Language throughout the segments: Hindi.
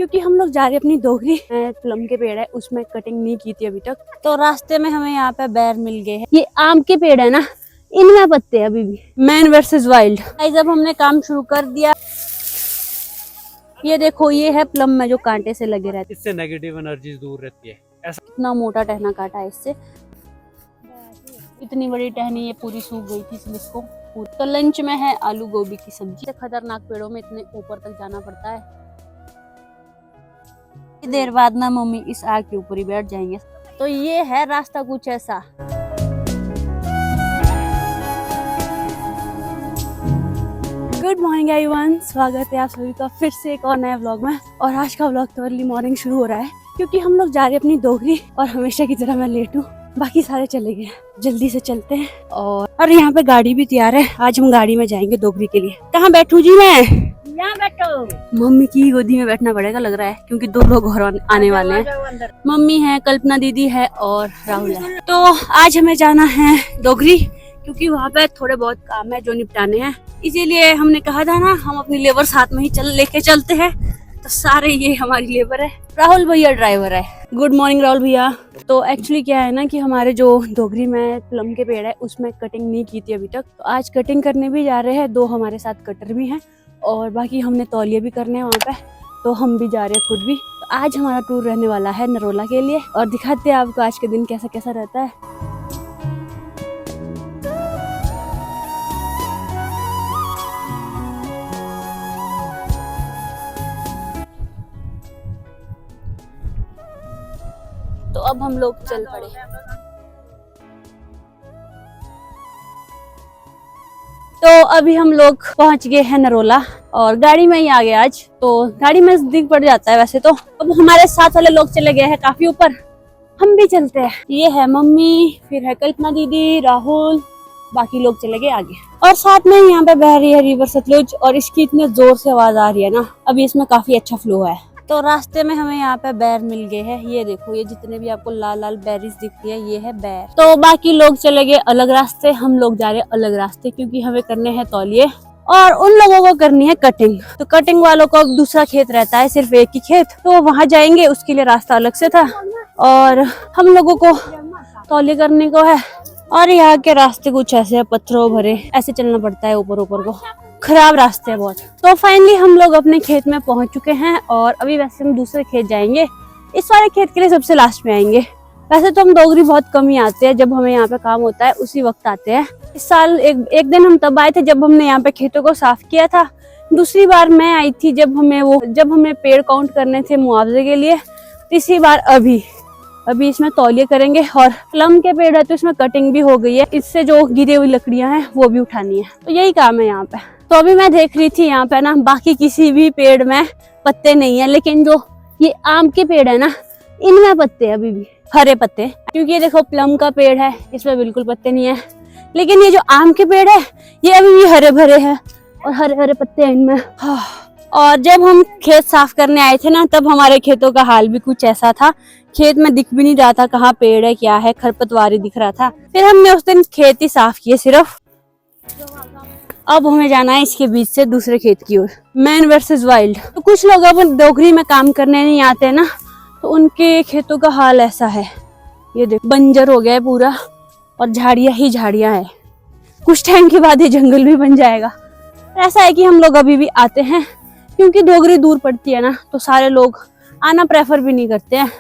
क्योंकि हम लोग जा रहे हैं अपनी दोगरी। प्लम के पेड़ है, उसमें कटिंग नहीं की थी अभी तक, तो रास्ते में हमें यहाँ पे बेर मिल गए हैं। ये आम के पेड़ है ना, इनमें पत्ते हैं अभी भी। Man versus wild. जब हमने काम शुरू कर दिया, ये देखो ये है प्लम में जो कांटे से लगे रहते हैं, इससे नेगेटिव एनर्जी दूर रहती है। ऐसा इतना मोटा टहना काटा है इससे, इतनी बड़ी टहनी ये पूरी सूख गई थी इसलिए इसको। तो लंच में है आलू गोभी की सब्जी। खतरनाक पेड़ों में इतने ऊपर तक जाना पड़ता है। देर बाद ना मम्मी इस आग के ऊपर ही बैठ जाएंगे। तो ये है रास्ता कुछ ऐसा। गुड मॉर्निंग एवरीवन, स्वागत है आप सभी का फिर से एक और नए व्लॉग में। और आज का व्लॉग तो अर्ली मॉर्निंग शुरू हो रहा है क्योंकि हम लोग जा रहे हैं अपनी दोगरी। और हमेशा की तरह मैं लेट हूँ, बाकी सारे चले गए। जल्दी से चलते हैं। और यहाँ पे गाड़ी भी तैयार है, आज हम गाड़ी में जाएंगे दोगरी के लिए। कहाँ बैठूं जी मैं? यहाँ बैठो। मम्मी की गोदी में बैठना पड़ेगा लग रहा है, क्योंकि दो लोग और आने वाले हैं। मम्मी है, कल्पना दीदी है और राहुल है। तो आज हमें जाना है दोगरी क्योंकि वहाँ पे थोड़े बहुत काम है जो निपटाने हैं। इसीलिए हमने कहा था ना, हम अपनी लेबर साथ में ही लेके चलते हैं। तो सारे ये हमारी लेबर है। राहुल भैया ड्राइवर है। गुड मॉर्निंग राहुल भैया। तो एक्चुअली क्या है ना कि हमारे जो दोगरी में प्लम के पेड़ है उसमें कटिंग नहीं की थी अभी तक, तो आज कटिंग करने भी जा रहे हैं। दो हमारे साथ कटर भी हैं और बाकी हमने तौलिए भी करने हैं वहाँ पे, तो हम भी जा रहे हैं खुद भी। तो आज हमारा टूर रहने वाला है नरोला के लिए और दिखाते हैं आपको आज के दिन कैसा कैसा रहता है। तो अब हम लोग चल पड़े। तो अभी हम लोग पहुंच गए हैं नरोला और गाड़ी में ही आ गए आज। तो गाड़ी में नजदीक पड़ जाता है वैसे तो। अब हमारे साथ वाले लोग चले गए हैं काफी ऊपर, हम भी चलते हैं। ये है मम्मी, फिर है कल्पना दीदी, राहुल, बाकी लोग चले गए आगे। और साथ में यहाँ पे बह रही है रिवर सतलुज और इसकी इतने जोर से आवाज आ रही है ना, अभी इसमें काफी अच्छा फ्लो है। तो रास्ते में हमें यहाँ पे बेर मिल गए हैं। ये देखो, ये जितने भी आपको लाल लाल बेरीज दिख रही है ये है बेर। तो बाकी लोग चले गए अलग रास्ते, हम लोग जा रहे हैं अलग रास्ते क्योंकि हमें करने हैं तौलिए और उन लोगों को करनी है कटिंग। तो कटिंग वालों को अब दूसरा खेत रहता है, सिर्फ एक ही खेत, तो वहां जाएंगे, उसके लिए रास्ता अलग से था। और हम लोगों को तौलिए करने को है। और यहाँ के रास्ते कुछ ऐसे है, पत्थरों भरे, ऐसे चलना पड़ता है ऊपर ऊपर को, खराब रास्ते हैं बहुत। तो फाइनली हम लोग अपने खेत में पहुंच चुके हैं और अभी वैसे हम दूसरे खेत जाएंगे। इस वाले खेत के लिए सबसे लास्ट में आएंगे। वैसे तो हम दोगरी बहुत कम ही आते हैं, जब हमें यहाँ पे काम होता है उसी वक्त आते हैं। इस साल एक दिन हम तब आए थे जब हमने यहाँ पे खेतों को साफ किया था। दूसरी बार मैं आई थी जब हमें पेड़ काउंट करने थे मुआवजे के लिए। तीसरी बार अभी इसमें तौलिए करेंगे। और प्लम के पेड़ है तो इसमें कटिंग भी हो गई है, इससे जो गिरी हुई लकड़ियां हैं वो भी उठानी है। तो यही काम है यहाँ पे। तो अभी मैं देख रही थी यहाँ पे ना, बाकी किसी भी पेड़ में पत्ते नहीं है, लेकिन जो ये आम के पेड़ है ना, इनमें पत्ते हैं अभी भी, हरे पत्ते। क्योंकि ये देखो प्लम का पेड़ है, इसमें बिल्कुल पत्ते नहीं है, लेकिन ये जो आम के पेड़ है ये अभी भी हरे भरे है और हरे हरे पत्ते हैं इनमें। और जब हम खेत साफ करने आए थे ना, तब हमारे खेतों का हाल भी कुछ ऐसा था। खेत में दिख भी नहीं रहा था कहाँ पेड़ है क्या है, खरपतवार ही दिख रहा था। फिर हमने उस दिन खेत ही साफ किए सिर्फ। अब हमें जाना है इसके बीच से दूसरे खेत की ओर। Man versus wild. तो कुछ लोग अब दोगरी में काम करने नहीं आते ना, तो उनके खेतों का हाल ऐसा है। ये देखो, बंजर हो गया है पूरा और झाड़ियां ही झाड़ियां है। कुछ टाइम के बाद ये जंगल भी बन जाएगा। ऐसा है कि हम लोग अभी भी आते हैं क्योंकि दोगरी दूर पड़ती है ना, तो सारे लोग आना प्रेफर भी नहीं करते हैं,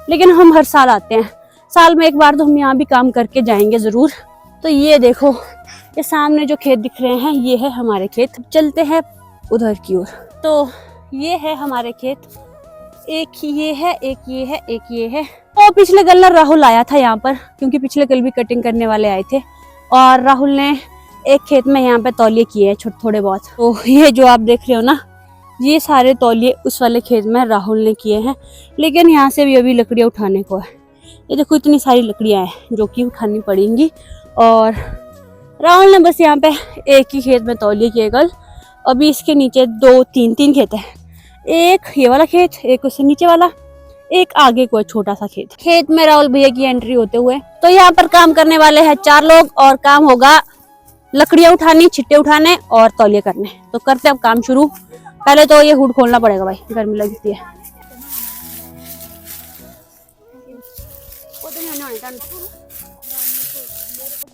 लेकिन हम हर साल आते हैं। साल में एक बार तो हम यहाँ भी काम करके जाएंगे जरूर। तो ये देखो, ये सामने जो खेत दिख रहे हैं ये है हमारे खेत। चलते हैं उधर की ओर। तो ये है हमारे खेत, एक ये है, एक ये है, एक ये है। तो पिछले कल ना राहुल आया था यहाँ पर, क्योंकि पिछले कल भी कटिंग करने वाले आए थे और राहुल ने एक खेत में यहाँ पे तौलिए किए हैं थोड़े बहुत। तो ये जो आप देख रहे हो ना, ये सारे तौलिए उस वाले खेत में राहुल ने किए हैं, लेकिन यहाँ से भी अभी लकड़ियाँ उठाने को है। ये देखो, इतनी सारी लकड़ियाँ हैं जो कि उठानी पड़ेंगी। और राहुल ने बस यहाँ पे एक ही खेत में तौलिए किए कल। अभी इसके नीचे तीन खेत है, एक ये वाला खेत, एक उससे नीचे वाला, एक आगे को छोटा सा खेत में राहुल भैया की एंट्री होते हुए। तो यहाँ पर काम करने वाले हैं 4 लोग और काम होगा लकड़ियाँ उठानी, छिट्टे उठाने और तौलिए करने। तो करते अब काम शुरू। पहले तो ये हुड खोलना पड़ेगा भाई, गर्मी लगती है।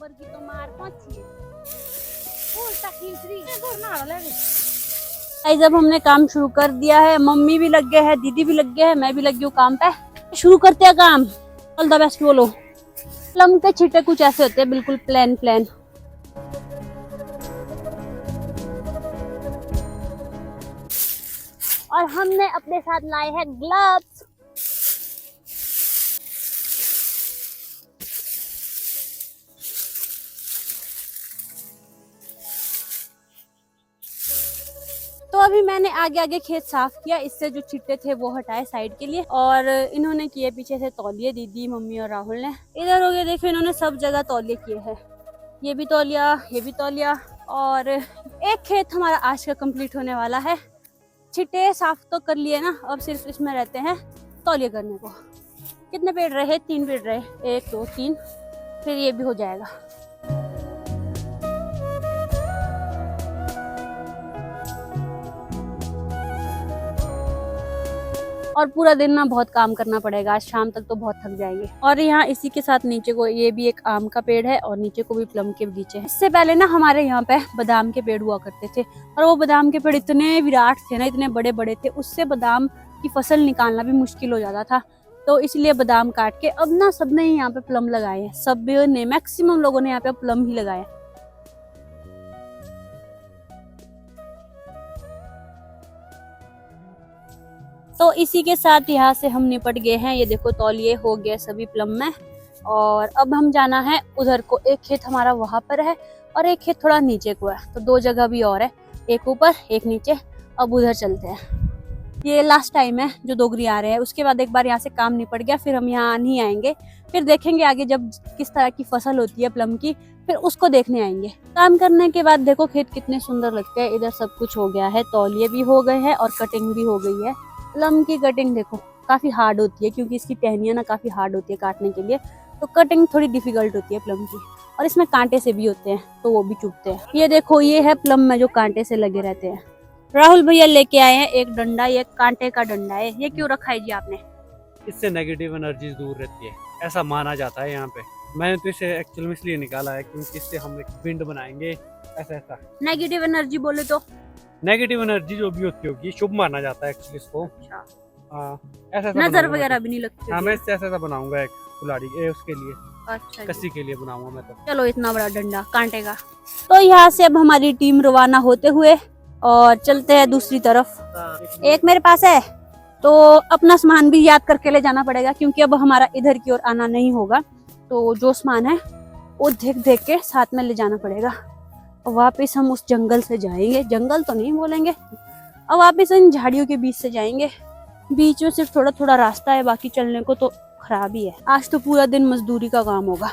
ऊपर की तो मार पहुंची है। जब हमने काम शुरू कर दिया है, मम्मी भी लग गए हैं, दीदी भी लग गए हैं, मैं भी लग गई हूँ काम पे। शुरू करते हैं काम। ऑल द बेस्ट बोलो। प्लम के छिटे कुछ ऐसे होते हैं, बिल्कुल प्लेन प्लेन। और हमने अपने साथ लाए हैं ग्लव्स। तो अभी मैंने आगे आगे खेत साफ किया, इससे जो छिट्टे थे वो हटाए साइड के लिए, और इन्होंने किए पीछे से तौलिए, दीदी, मम्मी और राहुल ने। इधर हो गया, देखो इन्होंने सब जगह तौलिए किए हैं। ये भी तौलिया, ये भी तौलिया। और एक खेत हमारा आज का कंप्लीट होने वाला है। छिट्टे साफ तो कर लिए ना, अब सिर्फ इसमें रहते हैं तौलिए करने को। कितने पेड़ रहे? 3 पेड़ रहे, 1 2 3, फिर ये भी हो जाएगा। और पूरा दिन ना बहुत काम करना पड़ेगा, आज शाम तक तो बहुत थक जाएंगे। और यहाँ इसी के साथ नीचे को ये भी एक आम का पेड़ है, और नीचे को भी प्लम के बगीचे हैं। इससे पहले ना हमारे यहाँ पे बादाम के पेड़ हुआ करते थे, और वो बादाम के पेड़ इतने विराट थे ना, इतने बड़े बड़े थे, उससे बादाम की फसल निकालना भी मुश्किल हो जाता था। तो इसलिए बादाम काट के अब ना सबने ही यहाँ पे प्लम लगाए हैं। सब ने, मैक्सिमम लोगों ने यहाँ पे प्लम ही लगाए। तो इसी के साथ यहाँ से हम निपट गए हैं। ये देखो तौलिए हो गए सभी प्लम में। और अब हम जाना है उधर को। एक खेत हमारा वहां पर है और एक खेत थोड़ा नीचे को है, तो 2 जगह भी और है, एक ऊपर एक नीचे। अब उधर चलते हैं। ये लास्ट टाइम है जो डोगरी आ रहे हैं, उसके बाद एक बार यहाँ से काम निपट गया, फिर हम यहाँ नहीं आएंगे। फिर देखेंगे आगे जब किस तरह की फसल होती है प्लम की, फिर उसको देखने आएंगे। काम करने के बाद देखो खेत कितने सुंदर लगते हैं। इधर सब कुछ हो गया है, तौलिए भी हो गए हैं और कटिंग भी हो गई है। प्लम की कटिंग देखो काफी हार्ड होती है, क्योंकि इसकी टहनियां ना काफी हार्ड होती है काटने के लिए, तो कटिंग थोड़ी डिफिकल्ट होती है प्लम की। और इसमें कांटे से भी होते हैं, तो वो भी चुभते हैं। ये देखो ये है प्लम में जो कांटे से लगे रहते हैं। राहुल भैया लेके आए हैं एक डंडा, ये कांटे का डंडा है। ये क्यों रखा है जी आपने? इससे नेगेटिव एनर्जी दूर रहती है, ऐसा माना जाता है यहाँ पे। मैंने तो इसे एक्चुअल में इसलिए निकाला है क्योंकि इससे हम एक विंड बनाएंगे। ऐसा ऐसा नेगेटिव एनर्जी बोले तो नेगेटिव एनर्जी जो भी होती होगी शुभ माना जाता है एक्चुअली इसको। ऐसा नजर वगैरह भी नहीं लगती। हाँ, मैं इससे ऐसा बनाऊंगा एक कुल्हाड़ी, उसके लिए अच्छा कसी के लिए बनाऊंगा मैं तो। चलो इतना बड़ा डंडा कांटे का। तो यहाँ से अब हमारी टीम रवाना होते हुए और चलते हैं दूसरी तरफ। एक मेरे पास है, तो अपना सामान भी याद करके ले जाना पड़ेगा, क्योंकि अब हमारा इधर की ओर आना नहीं होगा। तो जो सामान है वो देख देख के साथ में ले जाना पड़ेगा। और वापिस हम उस जंगल से जाएंगे, जंगल तो नहीं बोलेंगे, और वापिस इन झाड़ियों के बीच से जाएंगे। बीच में सिर्फ थोड़ा थोड़ा रास्ता है, बाकी चलने को तो खराब ही है। आज तो पूरा दिन मजदूरी का काम होगा।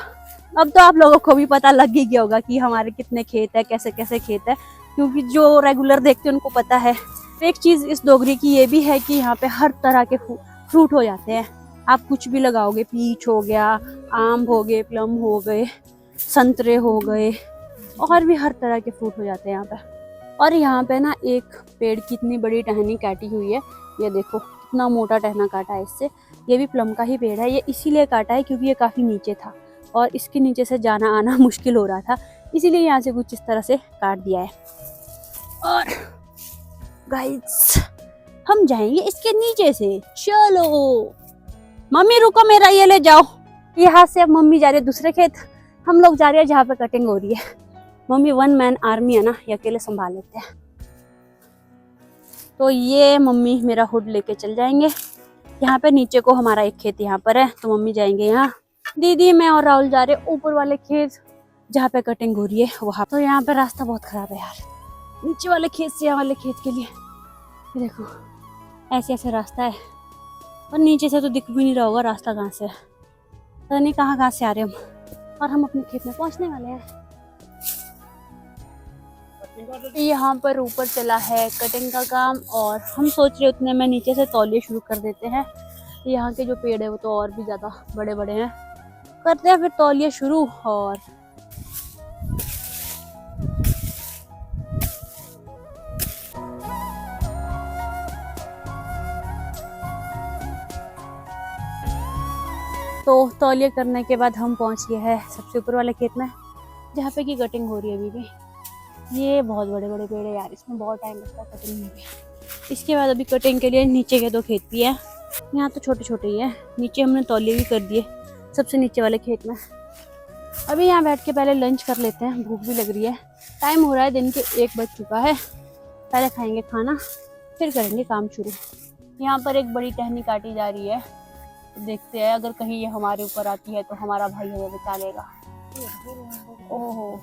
अब तो आप लोगों को भी पता लग ही गया होगा कि हमारे कितने खेत है, कैसे कैसे खेत है, क्योंकि जो रेगुलर देखते हैं उनको पता है। एक चीज इस डोगरी की ये भी है कि यहाँ पे हर तरह के फ्रूट हो जाते हैं। आप कुछ भी लगाओगे, पीच हो गया, आम हो गए, प्लम हो गए, संतरे हो गए, और भी हर तरह के फ्रूट हो जाते हैं यहाँ पे। और यहाँ पे ना एक पेड़ की इतनी बड़ी टहनी काटी हुई है। ये देखो कितना मोटा टहना काटा है इससे। ये भी प्लम का ही पेड़ है। ये इसीलिए काटा है क्योंकि ये काफी नीचे था और इसके नीचे से जाना आना मुश्किल हो रहा था, इसीलिए यहाँ से कुछ इस तरह से काट दिया है। और गाइस हम जाएंगे इसके नीचे से। चलो मम्मी रुको, मेरा ये ले जाओ। यहाँ से अब मम्मी जा रही है दूसरे खेत, हम लोग जा रहे हैं जहाँ पे कटिंग हो रही है। मम्मी 1 मैन आर्मी है ना, ये अकेले संभाल लेते हैं। तो ये मम्मी मेरा हुड लेके चल जाएंगे। यहाँ पे नीचे को हमारा एक खेत यहाँ पर है, तो मम्मी जाएंगे यहाँ। दीदी, मैं और राहुल जा रहे हैं ऊपर वाले खेत जहाँ पे कटिंग हो रही है वहाँ। तो यहाँ पे रास्ता बहुत खराब है यार, नीचे वाले खेत से यहाँ वाले खेत के लिए। ये देखो ऐसे ऐसे रास्ता है, और नीचे से तो दिख भी नहीं रहा होगा रास्ता कहाँ से है। पता नहीं कहाँ से आ रहे हम, और हम अपने खेत में पहुँचने वाले हैं। यहाँ पर ऊपर चला है कटिंग का काम, और हम सोच रहे उतने में नीचे से तौलिए शुरू कर देते हैं। यहाँ के जो पेड़ है वो तो और भी ज़्यादा बड़े बड़े हैं। करते हैं फिर तौलिए शुरू। और तो तौलिए करने के बाद हम पहुँच गए हैं सबसे ऊपर वाले खेत में। जहाँ पे की कटिंग हो रही है अभी भी। ये बहुत बड़े बड़े पेड़ है यार, इसमें बहुत टाइम लगता है कटिंग में भी। इसके बाद अभी कटिंग के लिए नीचे के 2 खेत भी है। यहाँ तो छोटे छोटे ही है, नीचे हमने तौलिए भी कर दिए सबसे नीचे वाले खेत में। अभी यहाँ बैठ के पहले लंच कर लेते हैं, भूख भी लग रही है। टाइम हो रहा है दिन के 1 बज चुका है। पहले खाएंगे खाना, फिर करेंगे काम शुरू। यहाँ पर एक बड़ी टहनी काटी जा रही है, देखते हैं अगर कहीं ये हमारे ऊपर आती है तो हमारा भाई हमें बचा लेगा। ओहो,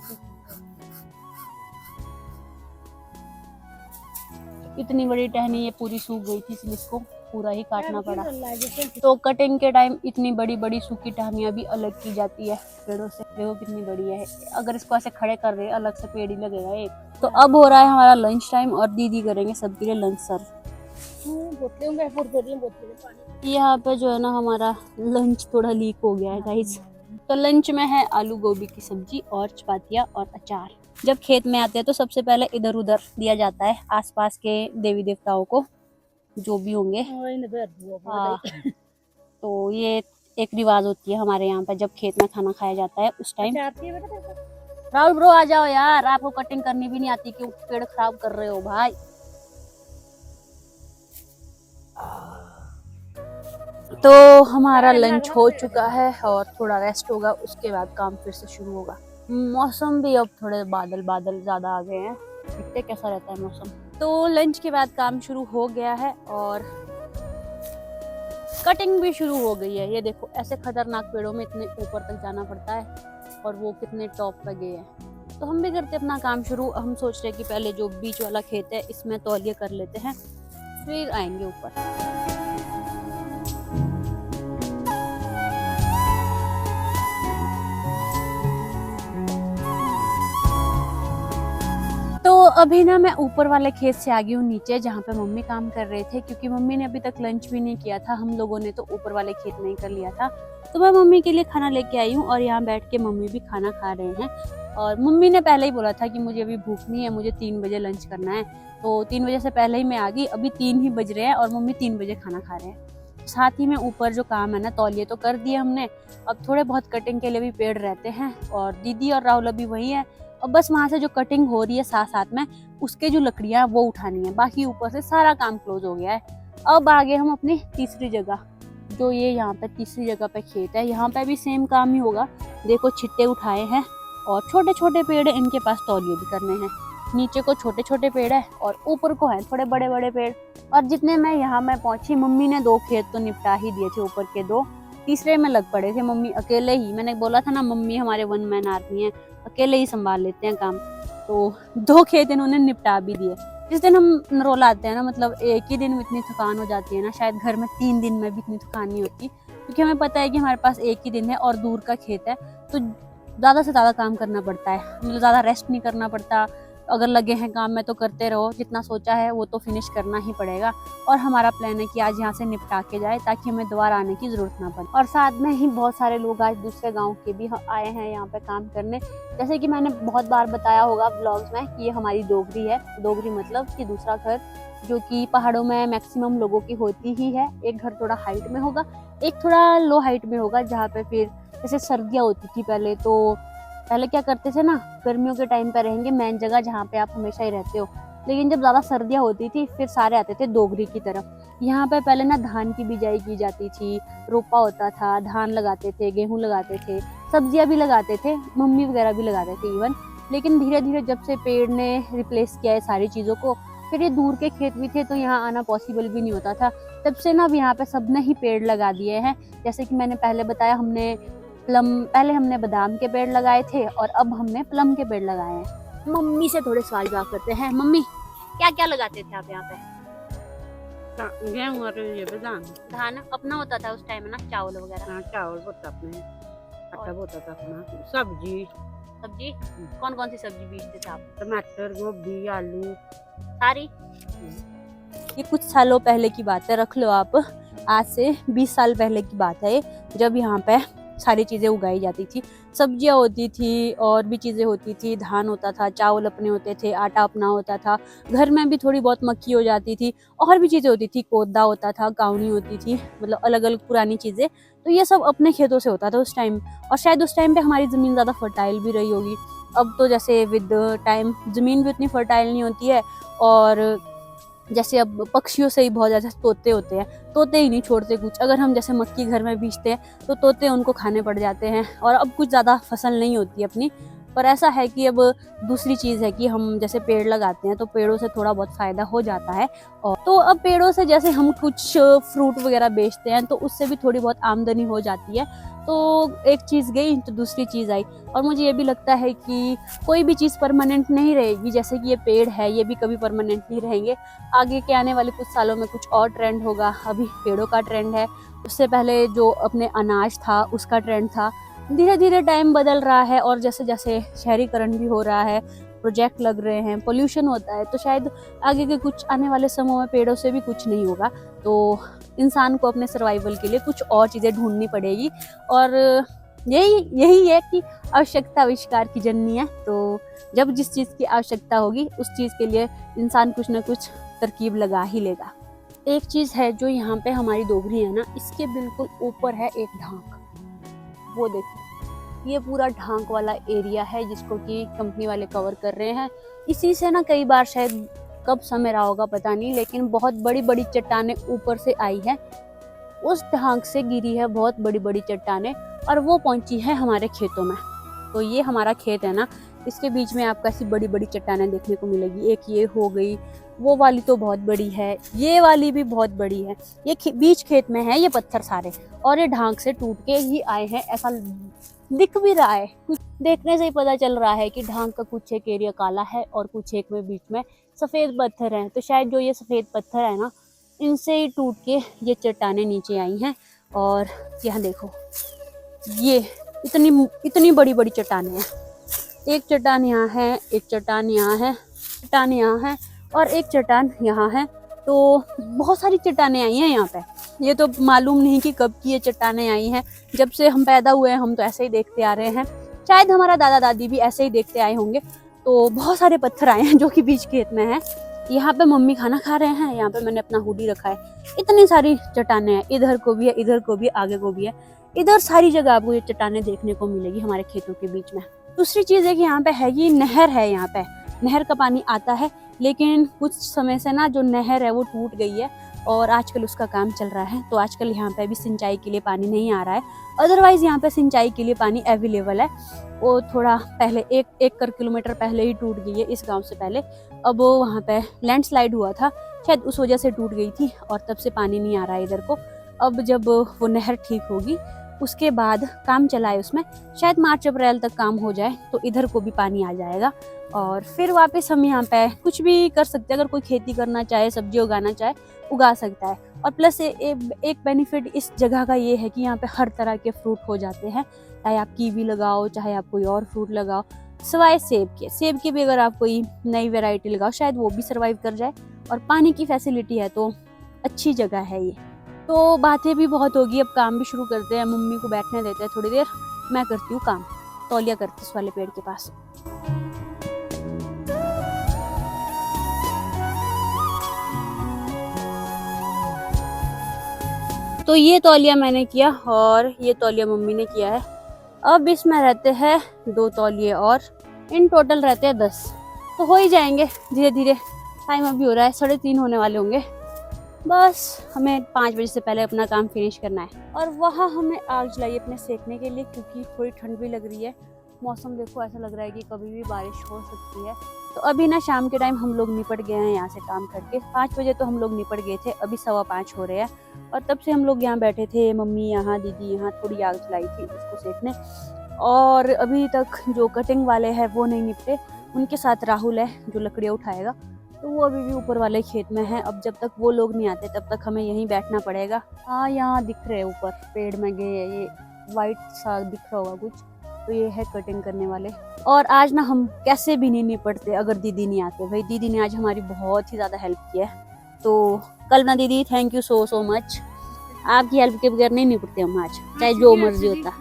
इतनी बड़ी टहनी ये पूरी सूख गई थी, इसलिए इसको पूरा ही काटना पड़ा। तो कटिंग के टाइम इतनी बड़ी बड़ी सूखी टहनियाँ भी अलग की जाती है पेड़ों से। देखो कितनी बड़ी है, अगर इसको ऐसे खड़े कर रहे अलग से पेड़ ही लगेगा एक। तो अब हो रहा है हमारा लंच टाइम और दीदी करेंगे सबके लिए लंच सर्व। यहाँ पे जो है ना हमारा लंच थोड़ा लीक हो गया है गाइस। तो लंच में है आलू गोभी की सब्जी और चपातियाँ और अचार। जब खेत में आते हैं तो सबसे पहले इधर उधर दिया जाता है आसपास के देवी देवताओं को, जो भी होंगे। हाँ, तो ये एक रिवाज होती है हमारे यहाँ पे, जब खेत में खाना खाया जाता है उस टाइम। राहुल ब्रो आ जाओ यार, आपको कटिंग करनी भी नहीं आती, क्यों पेड़ खराब कर रहे हो भाई। तो हमारा लंच हो चुका है और थोड़ा रेस्ट होगा, उसके बाद काम फिर से शुरू होगा। मौसम भी अब थोड़े बादल बादल ज्यादा आ गए हैं, देखते कैसा रहता है मौसम। तो लंच के बाद काम शुरू हो गया है और कटिंग भी शुरू हो गई है। ये देखो ऐसे खतरनाक पेड़ों में इतने ऊपर तक जाना पड़ता है और वो कितने टॉप पे गए हैं। तो हम भी करते अपना काम शुरू। हम सोच रहे हैं कि पहले जो बीच वाला खेत है इसमें तौलिए कर लेते हैं, फिर आएंगे ऊपर। तो अभी ना मैं ऊपर वाले खेत से आ गई हूँ नीचे, जहाँ पे मम्मी काम कर रहे थे, क्योंकि मम्मी ने अभी तक लंच भी नहीं किया था। हम लोगों ने तो ऊपर वाले खेत में ही कर लिया था। तो मैं मम्मी के लिए खाना लेके आई हूँ और यहाँ बैठ के मम्मी भी खाना खा रहे हैं। और मम्मी ने पहले ही बोला था कि मुझे अभी भूख नहीं है, मुझे 3 बजे लंच करना है। तो 3 बजे से पहले ही मैं आ गई, अभी 3 ही बज रहे हैं और मम्मी 3 बजे खाना खा रहे हैं। साथ ही में ऊपर जो काम है ना तौलिए तो कर दिए हमने, अब थोड़े बहुत कटिंग के लिए भी पेड़ रहते हैं और दीदी और राहुल अभी वही है। अब बस वहाँ से जो कटिंग हो रही है साथ साथ में उसके जो लकड़ियाँ वो उठानी है, बाकी ऊपर से सारा काम क्लोज हो गया है। अब आगे हम अपनी तीसरी जगह, जो ये यहाँ पे तीसरी जगह पे खेत है, यहाँ पे भी सेम काम ही होगा। देखो छिट्टे उठाए हैं और छोटे छोटे पेड़ है, इनके पास तौलिए भी करने हैं। नीचे को छोटे छोटे पेड़ है और ऊपर को है थोड़े बड़े बड़े पेड़। और जितने मैं यहाँ मैं पहुंची, मम्मी ने 2 खेत तो निपटा ही दिए थे, ऊपर के 2, तीसरे में लग पड़े थे मम्मी अकेले ही। मैंने बोला था ना मम्मी हमारे 1 मैन आर्मी है, अकेले ही संभाल लेते हैं काम। तो 2 खेत इन्होंने निपटा भी दिए। जिस दिन हम नरोला आते हैं ना, मतलब एक ही दिन में इतनी थकान हो जाती है ना, शायद घर में 3 दिन में भी इतनी थकान नहीं होती, क्योंकि हमें पता है कि हमारे पास एक ही दिन है और दूर का खेत है, तो ज़्यादा से ज़्यादा काम करना पड़ता है, मतलब ज़्यादा रेस्ट नहीं करना पड़ता। अगर लगे हैं काम में तो करते रहो, जितना सोचा है वो तो फिनिश करना ही पड़ेगा। और हमारा प्लान है कि आज यहाँ से निपटा के जाए ताकि हमें दोबारा आने की ज़रूरत ना पड़े। और साथ में ही बहुत सारे लोग आज दूसरे गांव के भी आए हैं यहाँ पे काम करने। जैसे कि मैंने बहुत बार बताया होगा व्लॉग्स में कि ये हमारी डोगरी है। डोगरी मतलब कि दूसरा घर, जो कि पहाड़ों में मैक्सिमम लोगों की होती ही है। एक घर थोड़ा हाइट में होगा, एक थोड़ा लो हाइट में होगा, जहाँ पे फिर जैसे सर्दियाँ होती थी पहले क्या करते थे ना, गर्मियों के टाइम पे रहेंगे मेन जगह जहाँ पे आप हमेशा ही रहते हो। लेकिन जब ज़्यादा सर्दियाँ होती थी फिर सारे आते थे डोगरी की तरफ। यहाँ पे पहले ना धान की बिजाई की जाती थी, रोपा होता था, धान लगाते थे, गेहूँ लगाते थे, सब्जियाँ भी लगाते थे, मम्मी वगैरह भी लगाते थे इवन। लेकिन धीरे धीरे जब से पेड़ ने रिप्लेस किया है सारी चीज़ों को, फिर ये दूर के खेत भी थे तो यहाँ आना पॉसिबल भी नहीं होता था। तब से ना अब यहाँ पे सबने ही पेड़ लगा दिए हैं। जैसे कि मैंने पहले बताया, पहले हमने बादाम के पेड़ लगाए थे और अब हमने प्लम के पेड़ लगाए हैं। मम्मी से थोड़े सवाल जवाब करते हैं। मम्मी क्या क्या लगाते थे आप यहाँ पे? गेहूँ और ये बादाम। धान अपना होता था उस टाइम में ना, चावल वगैरह? हाँ, चावल होता अपने, आटा होता था अपना। सब्जी कौन कौन सी सब्जी बीजते थे आप? टमाटर, गोभी, आलू सारी। ये कुछ सालों पहले की बात है, रख लो आप, आज से 20 साल पहले की बात है, जब यहाँ पे सारी चीज़ें उगाई जाती थी। सब्जियाँ होती थी और भी चीज़ें होती थी, धान होता था, चावल अपने होते थे, आटा अपना होता था, घर में भी थोड़ी बहुत मक्की हो जाती थी, और भी चीज़ें होती थी, कोदा होता था, काउनी होती थी, मतलब अलग अलग पुरानी चीज़ें। तो ये सब अपने खेतों से होता था उस टाइम। और शायद उस टाइम पे हमारी ज़मीन ज़्यादा फर्टाइल भी रही होगी, अब तो जैसे विद टाइम ज़मीन भी उतनी फर्टाइल नहीं होती है, और जैसे अब पक्षियों से ही बहुत ज़्यादा तोते होते हैं, तोते ही नहीं छोड़ते कुछ। अगर हम जैसे मक्की घर में बीजते हैं तो तोते उनको खाने पड़ जाते हैं, और अब कुछ ज़्यादा फसल नहीं होती अपनी। पर ऐसा है कि अब दूसरी चीज़ है कि हम जैसे पेड़ लगाते हैं तो पेड़ों से थोड़ा बहुत फ़ायदा हो जाता है, और तो अब पेड़ों से जैसे हम कुछ फ्रूट वगैरह बेचते हैं तो उससे भी थोड़ी बहुत आमदनी हो जाती है। तो एक चीज़ गई तो दूसरी चीज़ आई, और मुझे ये भी लगता है कि कोई भी चीज़ परमानेंट नहीं रहेगी। जैसे कि ये पेड़ है, ये भी कभी परमानेंट नहीं रहेंगे। आगे के आने वाले कुछ सालों में कुछ और ट्रेंड होगा। अभी पेड़ों का ट्रेंड है, उससे पहले जो अपने अनाज था उसका ट्रेंड था। धीरे धीरे टाइम बदल रहा है, और जैसे जैसे शहरीकरण भी हो रहा है, प्रोजेक्ट लग रहे हैं, पोल्यूशन होता है, तो शायद आगे के कुछ आने वाले समय में पेड़ों से भी कुछ नहीं होगा। तो इंसान को अपने सर्वाइवल के लिए कुछ और चीज़ें ढूंढनी पड़ेगी, और यही है कि आवश्यकता आविष्कार की जननी है। तो जब जिस चीज़ की आवश्यकता होगी उस चीज़ के लिए इंसान कुछ ना कुछ तरकीब लगा ही लेगा। एक चीज़ है जो यहाँ पे हमारी डोगरी है ना, इसके बिल्कुल ऊपर है एक ढांक। वो देखो, ये पूरा ढांक वाला एरिया है जिसको कि कंपनी वाले कवर कर रहे हैं। इसी से ना कई बार शायद कब समय रहा होगा पता नहीं, लेकिन बहुत बड़ी बड़ी चट्टानें ऊपर से आई है, उस ढांक से गिरी है बहुत बड़ी बड़ी चट्टानें, और वो पहुंची है हमारे खेतों में। तो ये हमारा खेत है ना, इसके बीच में आपको ऐसी बड़ी बड़ी चट्टानें देखने को मिलेगी। एक ये हो गई, वो वाली तो बहुत बड़ी है, ये वाली भी बहुत बड़ी है। ये बीच खेत में है ये पत्थर सारे, और ये ढांक से टूट के ही आए हैं, ऐसा दिख भी रहा है। कुछ देखने से ही पता चल रहा है कि ढांक का कुछ एक एरिया काला है और कुछ एक में बीच में सफ़ेद पत्थर हैं। तो शायद जो ये सफ़ेद पत्थर है ना, इनसे ही टूट के ये चट्टानें नीचे आई हैं। और यहाँ देखो, ये इतनी बड़ी बड़ी चट्टानें हैं। एक चट्टान यहाँ है, एक चट्टान यहाँ है, चट्टान यहाँ है, और एक चट्टान यहाँ है। तो बहुत सारी चट्टानें आई हैं यहाँ पे। ये तो मालूम नहीं कि कब की ये चट्टानें आई हैं। जब से हम पैदा हुए हैं हम तो ऐसे ही देखते आ रहे हैं, शायद हमारा दादा दादी भी ऐसे ही देखते आए होंगे। तो बहुत सारे पत्थर आए हैं जो कि बीच खेत में हैं। यहाँ पे मम्मी खाना खा रहे हैं, यहाँ पे मैंने अपना हुडी रखा है। इतनी सारी चट्टानें हैं, इधर को भी है, इधर को भी है, आगे को भी है। इधर सारी जगह आपको ये चट्टानें देखने को मिलेगी हमारे खेतों के बीच में। दूसरी चीज़ है कि यहाँ पे है, ये नहर है। यहाँ पे नहर का पानी आता है, लेकिन कुछ समय से ना जो नहर है वो टूट गई है, और आजकल उसका काम चल रहा है। तो आजकल यहाँ पे भी सिंचाई के लिए पानी नहीं आ रहा है। अदरवाइज़ यहाँ पे सिंचाई के लिए पानी अवेलेबल है। वो थोड़ा पहले एक किलोमीटर पहले ही टूट गई है, इस गांव से पहले। अब वहाँ पे लैंडस्लाइड हुआ था, शायद उस वजह से टूट गई थी, और तब से पानी नहीं आ रहा है इधर को। अब जब वो नहर ठीक होगी उसके बाद काम चलाए उसमें, शायद मार्च अप्रैल तक काम हो जाए तो इधर को भी पानी आ जाएगा, और फिर वापस हम यहाँ पे कुछ भी कर सकते हैं। अगर कोई खेती करना चाहे, सब्जी उगाना चाहे, उगा सकता है। और प्लस एक बेनिफिट इस जगह का ये है कि यहाँ पे हर तरह के फ्रूट हो जाते हैं, चाहे आप कीवी लगाओ, चाहे आप कोई और फ्रूट लगाओ, सिवाय सेब के भी अगर आप कोई नई वैरायटी लगाओ शायद वो भी सर्वाइव कर जाए। और पानी की फैसिलिटी है तो अच्छी जगह है ये। तो बातें भी बहुत होगी, अब काम भी शुरू करते हैं। मम्मी को बैठने देते हैं थोड़ी देर, मैं करती हूँ काम, तौलिया करती इस वाले पेड़ के पास। तो ये तौलिया मैंने किया और ये तौलिया मम्मी ने किया है। अब इसमें रहते हैं 2 तौलिए और इन टोटल रहते हैं 10। तो हो ही जाएंगे धीरे धीरे। टाइम अभी हो रहा है 3:30 होने वाले होंगे। बस हमें 5 बजे से पहले अपना काम फिनिश करना है। और वहाँ हमने आग जलाई अपने सेकने के लिए, क्योंकि थोड़ी ठंड भी लग रही है। मौसम देखो ऐसा लग रहा है कि कभी भी बारिश हो सकती है। तो अभी ना शाम के टाइम हम लोग निपट गए हैं यहाँ से काम करके। 5 बजे तो हम लोग निपट गए थे, अभी 5:15 हो रहे हैं। और तब से हम लोग यहाँ बैठे थे, मम्मी यहाँ, दीदी यहाँ, थोड़ी आग जलाई थी उसको सेकने। और अभी तक जो कटिंग वाले हैं वो नहीं निपटे, उनके साथ राहुल है जो लकड़ियाँ उठाएगा, तो वो अभी भी ऊपर वाले खेत में है। अब जब तक वो लोग नहीं आते तब तक हमें यहीं बैठना पड़ेगा। हाँ यहाँ दिख रहे हैं ऊपर पेड़ में गए, ये वाइट सा दिख रहा होगा कुछ, तो ये है कटिंग करने वाले। और आज ना हम कैसे भी नहीं निपटते अगर दीदी नहीं आते। भाई दीदी ने आज हमारी बहुत ही ज़्यादा हेल्प की है, तो कल ना दीदी थैंक यू सो मच। आपकी हेल्प के बगैर नहीं निपटते हम आज, चाहे जो मर्जी होता।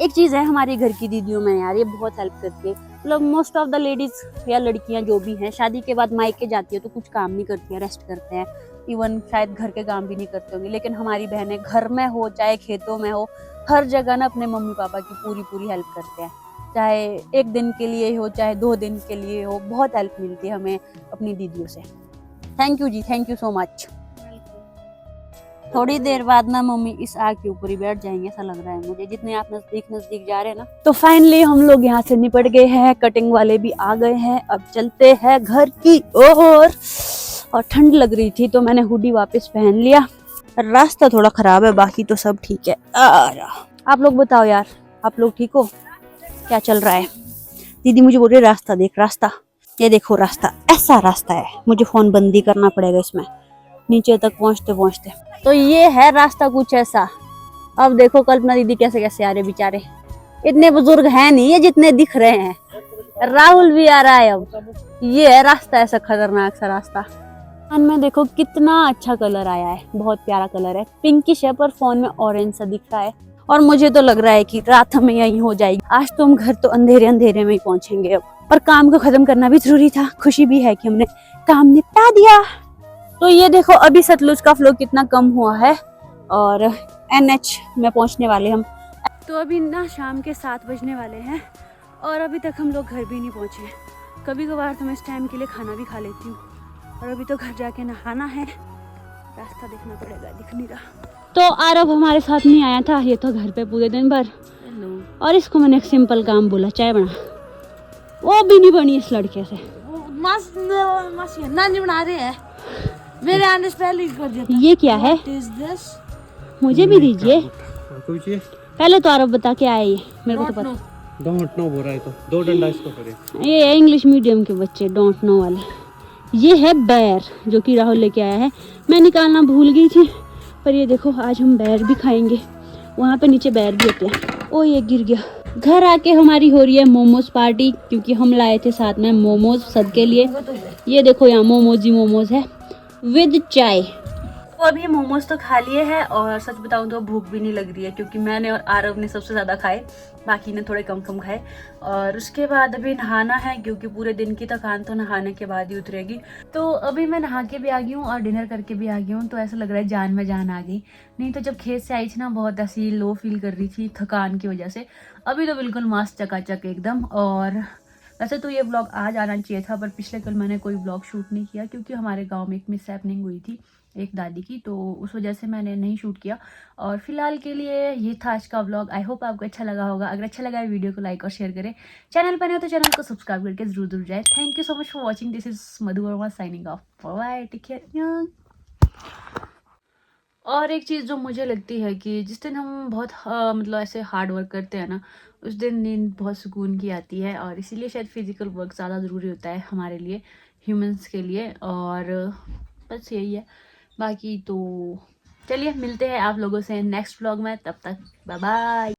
एक चीज़ है हमारी घर की दीदियों में यार, ये बहुत हेल्प करती है। मतलब मोस्ट ऑफ द लेडीज़ या लड़कियां जो भी हैं शादी के बाद मायके जाती है तो कुछ काम नहीं करती है, रेस्ट करते हैं। इवन शायद घर के काम भी नहीं करते होंगे, लेकिन हमारी बहनें घर में हो चाहे खेतों में हो, हर जगह ना अपने मम्मी पापा की पूरी हेल्प करते हैं। चाहे 1 दिन के लिए हो चाहे 2 दिन के लिए हो, बहुत हेल्प मिलती है हमें अपनी दीदियों से। Thank you ji, thank you so much. थोड़ी देर बाद ना मम्मी इस आग के ऊपर ही बैठ जाएंगे, ऐसा लग रहा है मुझे, जितने आप नजदीक जा रहे हैं ना। तो फाइनली हम लोग यहाँ से निपट गए हैं, कटिंग वाले भी आ गए हैं, अब चलते हैं घर की ओर। और ठंड लग रही थी तो मैंने हुडी वापस पहन लिया। रास्ता थोड़ा खराब है, बाकी तो सब ठीक है। आप लोग बताओ यार, आप लोग ठीक हो? क्या चल रहा है? दीदी मुझे बोल रही रास्ता देख, रास्ता ये देखो, रास्ता ऐसा रास्ता है, मुझे फोन बंदी करना पड़ेगा इसमें नीचे तक पहुंचते पहुंचते। तो ये है रास्ता कुछ ऐसा। अब देखो कल्पना दीदी कैसे कैसे आ रहे बेचारे, इतने बुजुर्ग हैं नहीं ये जितने दिख रहे हैं। राहुल भी आ रहा है। अब ये है रास्ता, ऐसा खतरनाक सा रास्ता। में देखो कितना अच्छा कलर आया है, बहुत प्यारा कलर है, पिंकिश है पर फोन में ऑरेंज सा दिख रहा है। और मुझे तो लग रहा है कि रात हमें यहीं हो जाएगी। आज तो हम घर तो अंधेरे अंधेरे में ही पहुंचेंगे अब, पर काम को खत्म करना भी जरूरी था। खुशी भी है कि हमने काम निपटा दिया। तो ये देखो अभी सतलुज का फ्लो कितना कम हुआ है और NH में पहुंचने वाले हम। तो अभी ना शाम के 7 बजने वाले हैं और अभी तक हम लोग घर भी नहीं पहुंचे। कभी कभार तो मैं इस टाइम के लिए खाना भी खा लेती हूँ और अभी तो घर जाके नहाना है, रास्ता देखना पड़ेगा, दिख नहीं रहा। तो आरव हमारे साथ नहीं आया था, ये तो घर पे पूरे दिन भर। और इसको मैंने एक सिंपल काम बोला, चाय बना, वो भी नहीं बनी इस लड़के से। नानी बना रहे हैं, मेरे आने से पहले ही कर दिया था। ये क्या है? मुझे भी दीजिए। पहले तो आरव बता के आए, ये मेरे को तो पता। डोंट नो बोल रहा है तो 2 डंडा इसको करे। ये है इंग्लिश मीडियम के बच्चे, डोंट नो वाले। ये है बैर जो कि राहुल लेके आया है, मैं निकालना भूल गई थी, पर ये देखो आज हम बैर भी खाएंगे। वहाँ पे नीचे बैर भी होते हैं। ओ ये गिर गया। घर आके हमारी हो रही है मोमोज पार्टी, क्योंकि हम लाए थे साथ में मोमोज सबके लिए। ये देखो यहाँ मोमोज ही मोमोज है विद चाय। तो अभी मोमोज तो खा लिए हैं और सच बताऊं तो भूख भी नहीं लग रही है, क्योंकि मैंने और आरव ने सबसे ज़्यादा खाए, बाकी ने थोड़े कम कम खाए। और उसके बाद अभी नहाना है, क्योंकि पूरे दिन की थकान तो नहाने के बाद ही उतरेगी। तो अभी मैं नहा के भी आ गई हूँ और डिनर करके भी आ गई हूँ, तो ऐसा लग रहा है जान में जान आ गई। नहीं तो जब खेत से आई थी ना, बहुत ऐसी लो फील कर रही थी थकान की वजह से। अभी तो बिल्कुल मस्त चकाचक एकदम। और वैसे तो ये ब्लॉग आज आना चाहिए था, पर पिछले कल मैंने कोई ब्लॉग शूट नहीं किया, क्योंकि हमारे गांव में एक मिस हैपनिंग हुई थी एक दादी की, तो उस वजह से मैंने नहीं शूट किया। और फिलहाल के लिए ये था आज का व्लॉग। आई होप आपको अच्छा लगा होगा। अगर अच्छा लगा है वीडियो को लाइक और शेयर करें, चैनल पर नहीं हो तो चैनल को सब्सक्राइब करके जरूर जाए। Thank you so much for watching. This is Madhu Verma signing off, bye, take care. और एक चीज़ जो मुझे लगती है कि जिस दिन हम बहुत मतलब ऐसे हार्ड वर्क करते हैं ना, उस दिन नींद बहुत सुकून की आती है, और इसीलिए शायद फिजिकल वर्क ज़्यादा ज़रूरी होता है हमारे लिए, ह्यूमंस के लिए। और बस यही है, बाकी तो चलिए मिलते हैं आप लोगों से नेक्स्ट व्लॉग में, तब तक बाय बाय।